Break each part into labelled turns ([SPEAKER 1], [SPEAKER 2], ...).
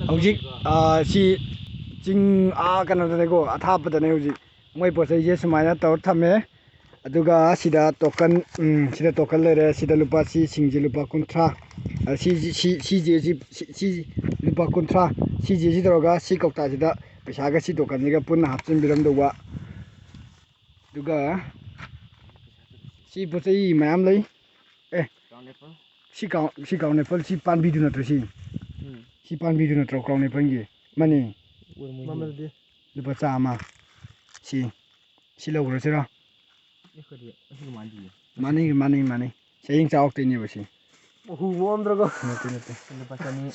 [SPEAKER 1] ꯍꯧꯖꯤꯛ ꯁꯤ ꯆꯤꯡ ꯀꯩꯅꯣꯗꯅꯦꯀꯣ ꯑꯊꯥꯞꯄꯗꯅꯦ ꯍꯧꯖꯤꯛ ꯃꯣꯏ ꯄꯣꯠ ꯆꯩꯁꯦ ꯁꯨꯃꯥꯏꯅ ꯇꯧꯔ ꯊꯝꯃꯦ ꯑꯗꯨꯒ ꯁꯤꯗ ꯇꯣꯀꯟ ꯂꯩꯔꯦ ꯁꯤꯗ ꯂꯨꯄꯥ ꯁꯤꯡꯁꯦ ꯂꯨꯄ 30 ꯁꯤ ꯂꯨꯄꯥ 30 ꯁꯤ ꯇꯧꯔꯒ ꯁꯤ ꯀꯧꯇꯥꯁꯤꯗ ꯄꯩꯁꯥꯒ ꯁꯤ ꯇꯣꯀꯟꯁꯤꯒ ꯄꯨꯟꯅ ꯍꯥꯞꯆꯤꯟꯕꯤꯔꯝꯗꯧꯕ ꯑꯗꯨꯒ ꯁꯤ ꯄꯣꯠ ꯆꯩ ꯃꯌꯥꯝ ꯂꯩ ꯁꯤ ꯀ꯭ꯔꯥꯎꯟ ꯑꯦꯄꯜ ꯁꯤ ꯄꯥꯟꯕꯤꯗꯨ ꯅꯠꯇ꯭ꯔꯣ ꯁꯤ ꯄꯥꯟꯕꯤꯗꯨ ꯅꯠꯇ꯭ꯔꯣ ꯀ꯭ꯔꯥꯎꯟ ꯑꯦꯄꯜꯒꯤ ꯃꯅꯤ ꯂꯨꯄꯥ 100 ꯁꯤ ꯂꯧꯈ꯭ꯔꯁꯤꯔꯣ ꯃꯥꯅꯤ ꯆꯌꯦꯡ ꯆꯥꯎꯔꯛꯇꯣꯏꯅꯦꯕ ꯁꯤ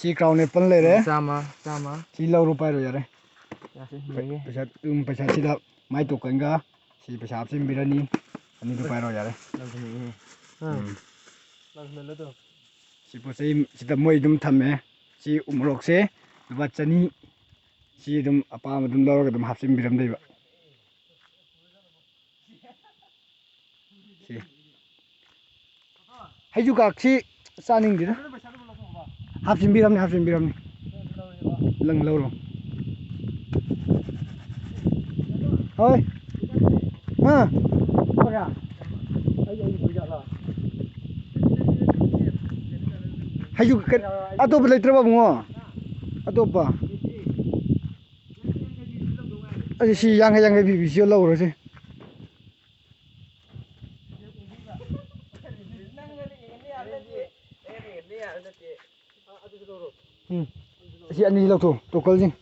[SPEAKER 1] ꯁꯤ ꯀ꯭ꯔꯥꯎꯟ ꯑꯦꯄꯜ ꯂꯩꯔꯦ ꯁꯤ ꯂꯧꯔꯣ ꯄꯥꯏꯔꯣ ꯌꯥꯔꯦ ꯄꯩꯁꯥꯁꯤꯗ ꯃꯥꯏ ꯇꯣꯀꯟꯒ ꯁꯤ ꯄꯩꯁꯥ ꯍꯥꯞꯆꯤꯟꯕꯤꯔꯅꯤ ꯑꯅꯤꯗꯨ ꯄꯥꯏꯔꯣ ꯌꯥꯔꯦ ꯁꯤ ꯄꯣꯠ ꯆꯩ ꯁꯤꯗ ꯃꯣꯏ ꯑꯗꯨꯝ ꯊꯝꯃꯦ ꯁꯤ ꯎꯃꯣꯔꯣꯛꯁꯦ ꯂꯨꯄꯥ 100 ꯁꯤ ꯑꯗꯨꯝ ꯑꯄꯥꯝꯕ ꯑꯗꯨꯝ ꯂꯧꯔꯒ ꯑꯗꯨꯝ ꯍꯥꯞꯆꯤꯟꯕꯤꯔꯝꯗꯣꯏꯕ ꯍꯩꯖꯨꯀꯥꯛꯁꯤ ꯆꯥꯅꯤꯡꯗꯦꯗ ꯍꯥꯞꯆꯤꯟꯕꯤꯔꯝꯅꯤ ꯅꯪ ꯂꯧꯔꯣ ꯍꯣꯏ ꯍꯩꯖꯨ ꯑꯇꯣꯞꯄ ꯂꯩꯇ꯭ꯔꯕ ꯑꯕꯨꯡꯉꯣ ꯑꯇꯣꯞꯄ ꯑꯗꯨ ꯁꯤ ꯌꯥꯡꯈꯩ ꯄꯤꯕꯤꯁꯤ ꯂꯧꯔꯁꯤ ꯑꯁꯤ ꯑꯅꯤ ꯂꯧꯊꯣꯛ ꯇꯣꯀꯜꯁꯤꯡ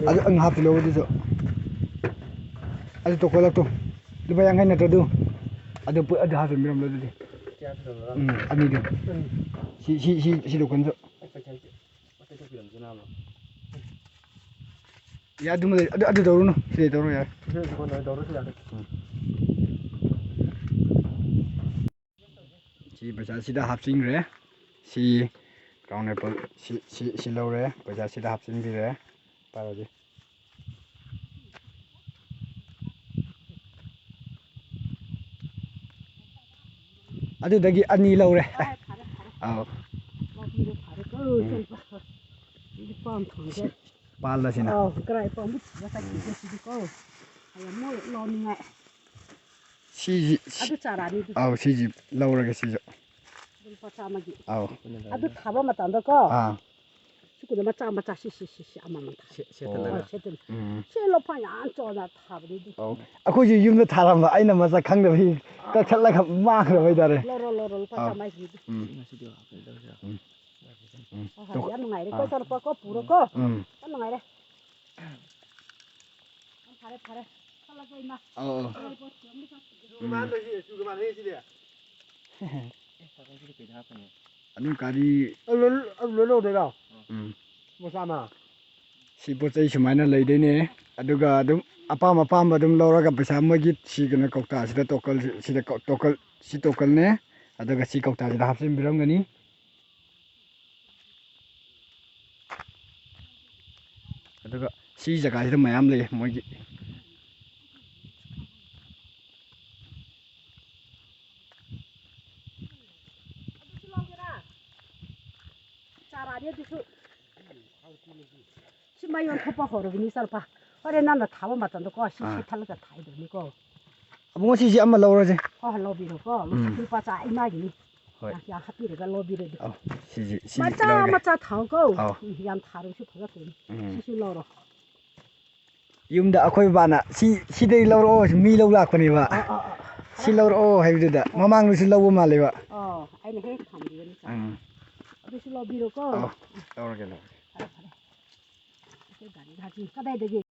[SPEAKER 1] ꯑꯗꯨ ꯑꯪ ꯍꯥꯞꯆꯤꯜꯂꯧ ꯑꯗꯨꯁꯨ ꯑꯗꯨ ꯇꯣꯀꯜ ꯂꯧꯊꯣ ꯂꯨꯄꯥ 50 ꯅꯠꯇ꯭ꯔꯣ ꯑꯗꯨ ꯍꯥꯞꯆꯤꯟꯕꯤꯔꯝꯂꯣ ꯑꯗꯨꯗꯤ ꯑꯅꯤꯗꯨ ꯁꯤ ꯇꯣꯀꯟꯁꯨ ꯑꯗꯨꯃ ꯂꯩ ꯑꯗꯨ ꯇꯧꯔꯨꯅꯨ ꯁꯤꯗꯩ ꯇꯧꯔꯣ ꯌꯥꯔꯦ ꯁꯤ ꯄꯩꯁꯥꯁꯤꯗ ꯍꯥꯞꯆꯤꯟꯈ꯭ꯔꯦ ꯁꯤ ꯀ꯭ꯔꯥꯎꯟ ꯑꯦꯄꯜ ꯁꯤ ꯂꯧꯔꯦ ꯄꯩꯁꯥꯁꯤꯗ ꯍꯥꯞꯆꯤꯟꯕꯤꯔꯦ ꯄꯥꯏꯔꯣꯁꯤ ꯑꯗꯨꯗꯒꯤ ꯑꯅꯤ ꯂꯧꯔꯦ ꯑꯧ ꯄꯥꯜꯂꯁꯤꯅ ꯁꯤꯁꯤ ꯑꯧ ꯁꯤꯁꯤ ꯂꯧꯔꯒꯦ ꯁꯤꯁꯨ ꯑꯧ
[SPEAKER 2] ꯑꯗꯨ ꯊꯥꯕ ꯃꯇꯝꯗꯀꯣ ꯁꯤꯀꯨꯝꯕ ꯃꯆꯥ ꯁꯤ ꯑꯃꯃꯝ ꯁꯤ ꯂꯧꯐꯝ ꯌꯥꯝ ꯆꯥꯎꯅ ꯊꯥꯕꯅꯤꯗꯤ
[SPEAKER 1] ꯑꯩꯈꯣꯏꯁꯨ ꯌꯨꯝꯗ ꯊꯥꯔꯝꯕ ꯑꯩꯅ ꯃꯁꯛ ꯈꯪꯗꯕꯒꯤ ꯀꯛꯊꯠꯂꯒ ꯃꯥꯡꯈ꯭ꯔꯕ ꯍꯥꯏꯇꯥꯔꯦ
[SPEAKER 2] ꯂꯧꯔꯣ ꯂꯨꯄꯥ 100 ꯌꯥꯝ ꯅꯨꯡꯉꯥꯏꯔꯦꯀꯣ ꯆꯠꯂꯣꯀꯣ ꯄꯨꯔꯣꯀꯣ ꯌꯥꯝ ꯅꯨꯡꯉꯥꯏꯔꯦ ꯐꯔꯦ ꯆꯠꯂꯒꯦ ꯏꯃꯥ
[SPEAKER 1] ꯑꯗꯨꯝ ꯀꯥꯔꯤ ꯂꯧꯗꯣꯏꯔꯣ ꯁꯤ ꯄꯣꯠ ꯆꯩ ꯁꯨꯃꯥꯏꯅ ꯂꯩꯗꯣꯏꯅꯦ ꯑꯗꯨꯒ ꯑꯗꯨꯝ ꯑꯄꯥꯝꯕ ꯑꯗꯨꯝ ꯂꯧꯔꯒ ꯄꯩꯁꯥ ꯃꯣꯏꯒꯤ ꯁꯤ ꯀꯩꯅꯣ ꯀꯧꯇꯥꯁꯤꯗ ꯁꯤ ꯇꯣꯀꯜꯅꯦ ꯑꯗꯨꯒ ꯁꯤ ꯀꯧꯇꯥꯁꯤꯗ ꯍꯥꯞꯆꯤꯟꯕꯤꯔꯝꯒꯅꯤ ꯑꯗꯨꯒ ꯁꯤ ꯖꯒꯥꯁꯤꯗ ꯃꯌꯥꯝ ꯂꯩ ꯃꯣꯏꯒꯤ
[SPEAKER 2] ꯁꯤ ꯃꯌꯣꯟ ꯊꯣꯛꯄ ꯍꯧꯔꯕꯅꯤ ꯆꯠꯄ ꯍꯣꯔꯦꯟ ꯅꯪꯅ ꯊꯥꯕ ꯃꯇꯝꯗꯀꯣ ꯁꯤ ꯊꯠꯂꯒ ꯊꯥꯏꯗꯧꯅꯤꯀꯣ
[SPEAKER 1] ꯑꯕꯨꯡꯉꯣ ꯁꯤꯁꯤ ꯑꯃ ꯂꯧꯔꯁꯦ
[SPEAKER 2] ꯍꯣꯏ ꯂꯧꯕꯤꯔꯣꯀꯣ ꯂꯨꯄꯥ 100 ꯏꯃꯥꯒꯤꯅꯤ ꯌꯥ ꯍꯥꯞꯄꯤꯔꯒ ꯂꯧꯕꯤꯔꯗꯤ
[SPEAKER 1] ꯁꯤ
[SPEAKER 2] ꯃꯆꯥ ꯊꯥꯎꯀꯣ ꯌꯥꯝ ꯊꯥꯔꯁꯨ ꯐꯔꯛꯇꯣꯏꯅꯤ ꯁꯤꯁꯨ ꯂꯧꯔꯣ
[SPEAKER 1] ꯌꯨꯝꯗ ꯑꯩꯈꯣꯏ ꯕꯕꯥꯅ ꯁꯤꯗꯒꯤ ꯂꯧꯔꯛꯑꯣ ꯃꯤ ꯂꯧ ꯂꯥꯛꯄꯅꯦꯕ ꯁꯤ ꯂꯧꯔꯛꯑꯣ ꯍꯥꯏꯕꯗꯨꯗ ꯃꯃꯥꯡꯗꯁꯨ ꯂꯧꯕ ꯃꯥꯜꯂꯦꯕ
[SPEAKER 2] ꯑꯩꯅ ꯍꯦꯛ ꯊꯝꯕꯤꯕꯅꯤ ꯑꯗꯨꯁꯨ ꯂꯧꯕꯤꯔꯣꯀꯣ
[SPEAKER 1] ꯂꯧꯔꯒꯦ
[SPEAKER 2] ꯐꯔꯦ ꯒꯥꯔꯤ ꯀꯗꯥꯏꯗꯒꯤ